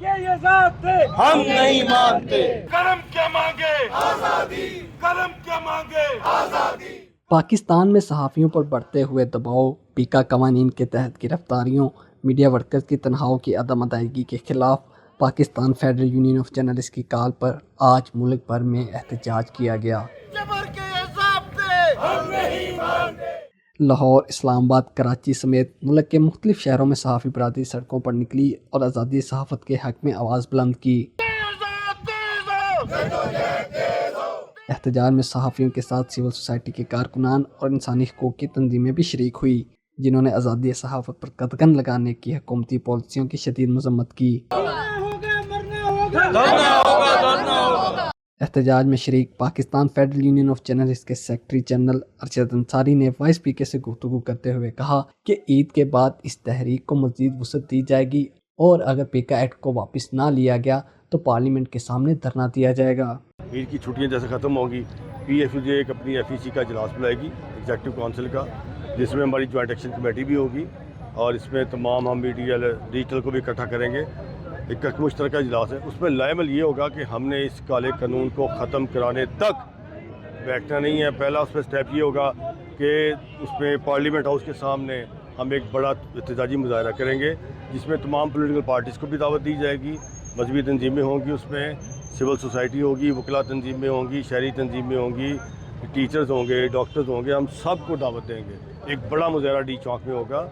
ये ज़ात दे हम नहीं मानते। करम क्या मांगे आज़ादी, करम क्या मांगे आज़ादी। पाकिस्तान में सहाफ़ियों पर बढ़ते हुए दबाव, पीका कवानीन के तहत गिरफ्तारियों, मीडिया वर्कर्स की तनख्वाहों की अदम अदायगी के खिलाफ Pakistan federal union of journalist की कॉल पर आज मुल्क भर में एहतजाज किया गया। लाहौर, इस्लामाबाद, कराची समेत मुल्क के मुख्तलिफ शहरों में सहाफ़ी बरादरी सड़कों पर निकली और आज़ादी सहाफ़त के हक़ में आवाज़ बुलंद की। एहतजाज में सहाफ़ियों के साथ सिविल सोसाइटी के कारकुनान और इंसानी हकूक़ की तंजीमें भी शरीक हुई, जिन्होंने आज़ादी सहाफ़त पर कदगन लगाने की हुकूमती पॉलिसियों की शदीद मज़म्मत की। एहतजाज में शरीक Pakistan federal union of journalist के सेक्रेटरी जनरल अरशद अंसारी ने वॉइस पीके से गुफ्तगू करते हुए कहा कि ईद के बाद इस तहरीक को मज़ीद वुसअत दी जाएगी और अगर पीका एक्ट को वापस ना लिया गया तो पार्लियामेंट के सामने धरना दिया जाएगा। ईद की छुट्टियां जैसे ख़त्म होगी, PFUJ एक अपनी FEC का इजलास बुलाएगी, एग्जीक्यूटिव काउंसिल का, जिसमें हमारी जॉइंट एक्शन कमेटी भी होगी और इसमें तमाम हम डिजिटल को भी इकट्ठा करेंगे। एक मुश्तरका इजलास है, उसमें लाएमल ये होगा कि हमने इस काले कानून को ख़त्म कराने तक बैठना नहीं है। पहला उसमें स्टेप ये होगा कि उसमें पार्लियामेंट हाउस के सामने हम एक बड़ा एहतजाजी मुजाहरा करेंगे, जिसमें तमाम पॉलिटिकल पार्टीज़ को भी दावत दी जाएगी, मजहबी तंजीमें होंगी, उसमें सिविल सोसाइटी होगी, वकला तंजीमें होंगी, शहरी तंजीमें होंगी, टीचर्स होंगे, डॉक्टर्स होंगे, हम सब को दावत देंगे। एक बड़ा मुजाहरा डी चौक में होगा।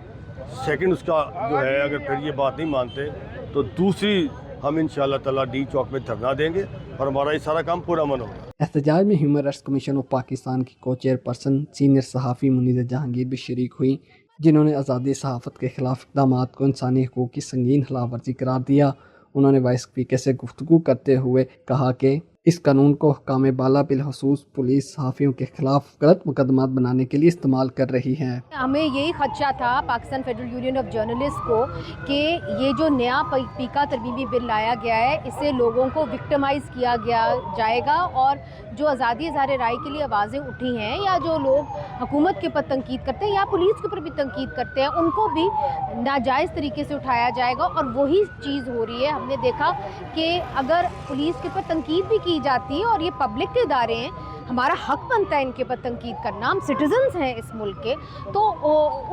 सेकंड उसका जो है, अगर फिर ये बात नहीं मानते तो दूसरी हम इंशाअल्लाह ताला डी चौक में धरना देंगे और हमारा ये सारा काम पूरा मन होगा। एहतजाज में human rights commission of Pakistan की को चेयरपर्सन सीनियर सहाफ़ी मुनीज़ा जहांगीर भी शरीक हुई, जिन्होंने आज़ादी सहाफ़त के ख़िलाफ़ इक़दाम को इंसानी हकूक़ की संगीन खिलाफ वर्जी करार दिया। उन्होंने वॉइस पीके से गुफ्तगू करते हुए कहा कि इस कानून को हुक्काम बाला बिलखसूस पुलिस सहाफ़ियों के खिलाफ गलत मुकदमात बनाने के लिए इस्तेमाल कर रही है। हमें यही खदशा था Pakistan federal union of journalist को कि ये जो नया पीका तरमीमी बिल लाया गया है, इससे लोगों को विक्टिमाइज़ किया गया जाएगा और जो आज़ादी इज़हार राय के लिए आवाज़ें उठी हैं या जो लोग हुकूमत के ऊपर तनकीद करते हैं या पुलिस के ऊपर भी तनकीद करते हैं, उनको भी नाजायज़ तरीके से उठाया जाएगा। और वही चीज़ हो रही है। हमने देखा कि अगर पुलिस के ऊपर तनकीद भी की जाती है और ये पब्लिक के इदारे हैं, हमारा हक बनता है इनके ऊपर तनकीद करना, हम सिटीजन्स हैं इस मुल्क के, तो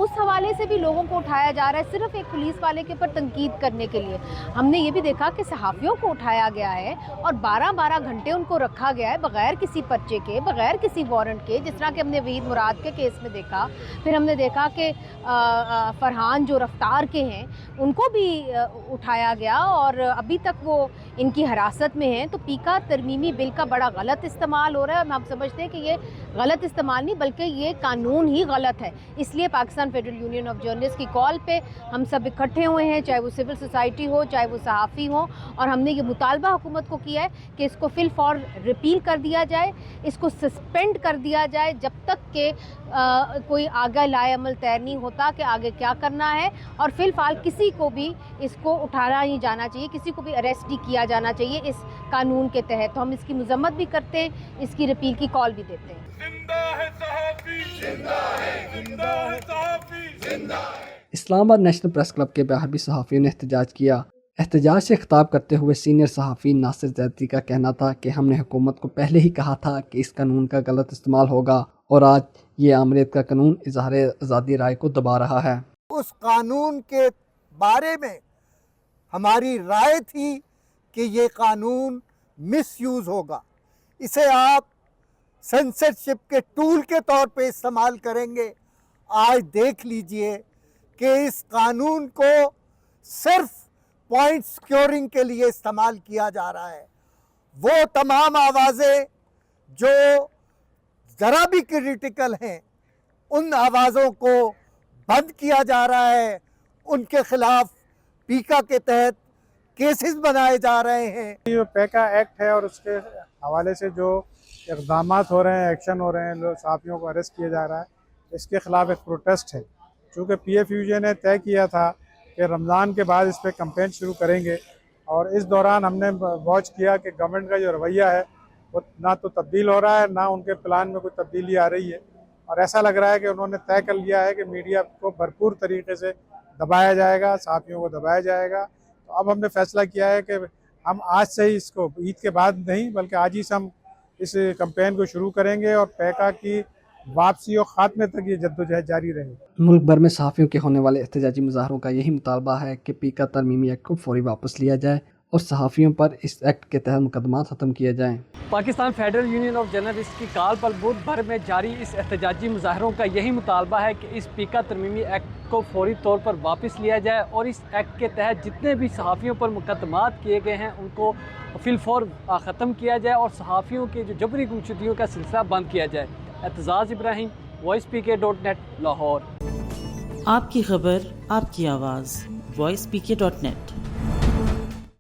उस हवाले से भी लोगों को उठाया जा रहा है सिर्फ एक पुलिस वाले के ऊपर तनकीद करने के लिए। हमने ये भी देखा कि सहाफ़ियों को उठाया गया है और 12-12 घंटे उनको रखा गया है बग़ैर किसी पर्चे के, बग़ैर किसी वारंट के, जिस तरह के हमने वहीद मुराद के केस में देखा। फिर हमने देखा कि फरहान जो रफ्तार के हैं उनको भी उठाया गया और अभी तक वो इनकी हिरासत में हैं। तो पीका तरमीमी बिल का बड़ा गलत इस्तेमाल हो रहा है। हम समझते हैं कि ये गलत इस्तेमाल नहीं बल्कि ये कानून ही गलत है। इसलिए Pakistan federal union of journalist की कॉल पे हम सब इकट्ठे हुए हैं, चाहे वो सिविल सोसाइटी हो, चाहे वो सहाफ़ी हो, और हमने ये मुतालबा हुकूमत को किया है कि इसको फिल फॉर रिपील कर दिया जाए, इसको सस्पेंड कर दिया जाए जब तक कि कोई आगे लाए अमल तय नहीं होता कि आगे क्या करना है। और फिलहाल किसी को भी इसको उठाना नहीं जाना चाहिए, किसी को भी अरेस्ट नहीं किया जाना चाहिए इस कानून के तहत। तो हम इसकी मजम्मत भी करते हैं, इसकी रिपील की कॉल भी देते हैं। जिंदा है सहाफ़ी, जिंदा है, जिंदा है सहाफ़ी, जिंदा है। इस्लामाबाद नेशनल प्रेस क्लब के बाहर भी सहाफ़ियों ने एहतजाज किया। एहतजाज से खिताब करते हुए सीनियर सहाफ़ी नासिर ज़ैदी का कहना था कि हमने हुकूमत को पहले ही कहा था कि इस कानून का गलत इस्तेमाल होगा और आज ये आमरीत का कानून इज़हार आज़ादी राय को दबा रहा है। उस कानून के बारे में हमारी राय थी कि ये कानून मिसयूज़ होगा, इसे आप सेंसरशिप के टूल के तौर पे इस्तेमाल करेंगे। आज देख लीजिए कि इस कानून को सिर्फ पॉइंट स्कोरिंग के लिए इस्तेमाल किया जा रहा है। वो तमाम आवाज़ें जो ज़रा भी क्रिटिकल हैं, उन आवाज़ों को बंद किया जा रहा है, उनके खिलाफ पीका के तहत केसेस बनाए जा रहे हैं। ये पीका एक्ट है और उसके हवाले से जो इक़दाम हो रहे हैं, एक्शन हो रहे हैं, लोग सहाफ़ियों को अरेस्ट किया जा रहा है, इसके ख़िलाफ़ एक प्रोटेस्ट है। चूँकि PFUJ ने तय किया था कि रमज़ान के बाद इस पर कैंपेन शुरू करेंगे और इस दौरान हमने वॉच किया कि गवर्नमेंट का जो रवैया है वो ना तो तब्दील हो रहा है, ना उनके प्लान में कोई तब्दीली आ रही है। और ऐसा लग रहा है कि उन्होंने तय कर लिया है कि मीडिया को भरपूर तरीके से दबाया जाएगा, सहाफ़ियों को दबाया जाएगा, तो अब हमने फैसला किया है कि हम आज से ही इसको, ईद के बाद नहीं बल्कि आज ही से हम इस कैंपेन को शुरू करेंगे और पैका की वापसी और खात्मे तक ये जद्दोजहद जारी रहेगी। मुल्क भर में सहाफ़ियों के होने वाले एहतजाजी मुजाहरों का यही मुतालबा है कि पीका तरमीमी एक्ट को फौरी वापस लिया जाए और सहाफ़ियों पर इस एक्ट के तहत मुकदमा ख़त्म किया जाए। Pakistan federal union of journalist की कॉल पर मुल्क भर में जारी इस एहतजाजी मुजाहरों का यही मुतालबा है कि इस पीका तरमीमी एक्ट को फौरी तौर पर वापस लिया जाए और इस एक्ट के तहत जितने भी सहाफ़ियों पर मुकदमात किए गए हैं उनको फिलफौर ख़त्म किया जाए और सहाफ़ियों के जो जबरी गुमशुदगियों का सिलसिला बंद किया जाए। एतजाज़ इब्राहिम, voicepk.net, लाहौर। आपकी खबर, आपकी आवाज़, voicepk.net।